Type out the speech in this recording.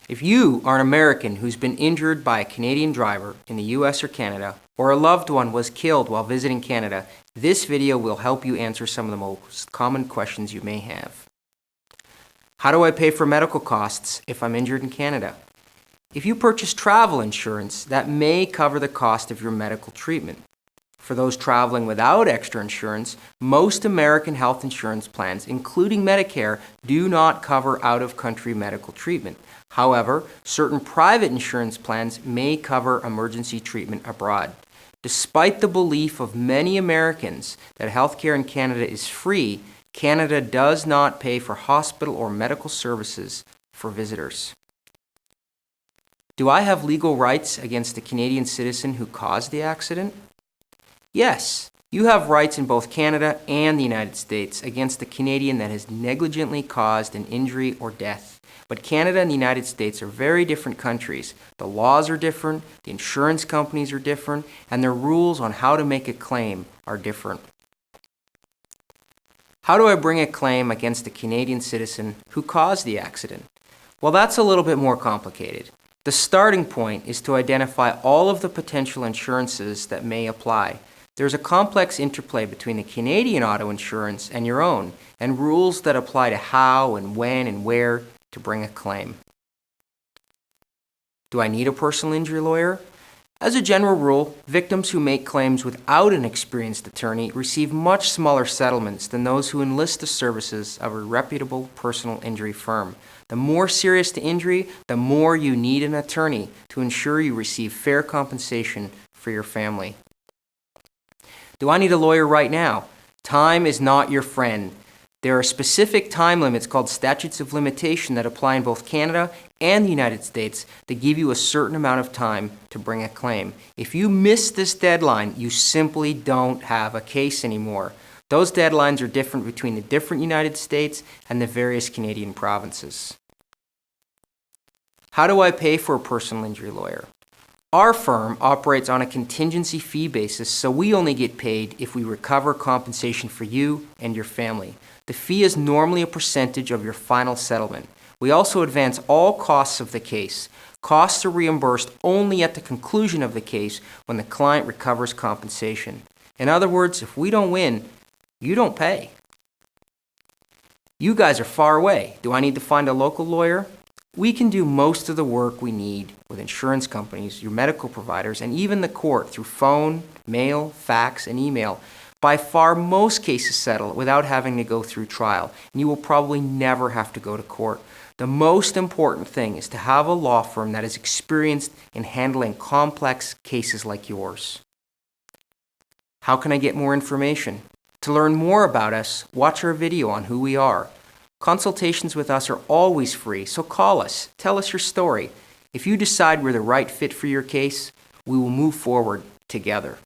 If you are an American who's been injured by a Canadian driver in the US or Canada, or a loved one was killed while visiting Canada, this video will help you answer some of the most common questions you may have. How do I pay for medical costs if I'm injured in Canada? If you purchase travel insurance, that may cover the cost of your medical treatment. For those traveling without extra insurance, most American health insurance plans, including Medicare, do not cover out-of-country medical treatment. However, certain private insurance plans may cover emergency treatment abroad. Despite the belief of many Americans that healthcare in Canada is free, Canada does not pay for hospital or medical services for visitors. Do I have legal rights against a Canadian citizen who caused the accident? Yes, you have rights in both Canada and the United States against a Canadian that has negligently caused an injury or death. But Canada and the United States are very different countries. The laws are different, the insurance companies are different, and their rules on how to make a claim are different. How do I bring a claim against a Canadian citizen who caused the accident? Well, that's a little bit more complicated. The starting point is to identify all of the potential insurances that may apply. There's a complex interplay between the Canadian auto insurance and your own, and rules that apply to how and when and where to bring a claim. Do I need a personal injury lawyer? As a general rule, victims who make claims without an experienced attorney receive much smaller settlements than those who enlist the services of a reputable personal injury firm. The more serious the injury, the more you need an attorney to ensure you receive fair compensation for your family. Do I need a lawyer right now? Time is not your friend. There are specific time limits called statutes of limitation that apply in both Canada and the United States that give you a certain amount of time to bring a claim. If you miss this deadline, you simply don't have a case anymore. Those deadlines are different between the different United States and the various Canadian provinces. How do I pay for a personal injury lawyer? Our firm operates on a contingency fee basis, so we only get paid if we recover compensation for you and your family. The fee is normally a percentage of your final settlement. We also advance all costs of the case. Costs are reimbursed only at the conclusion of the case when the client recovers compensation. In other words, if we don't win, you don't pay. You guys are far away. Do I need to find a local lawyer? We can do most of the work we need with insurance companies, your medical providers, and even the court through phone, mail, fax, and email. By far, most cases settle without having to go through trial, and you will probably never have to go to court. The most important thing is to have a law firm that is experienced in handling complex cases like yours. How can I get more information? To learn more about us, watch our video on who we are. Consultations with us are always free, so call us, tell us your story. If you decide we're the right fit for your case, we will move forward together.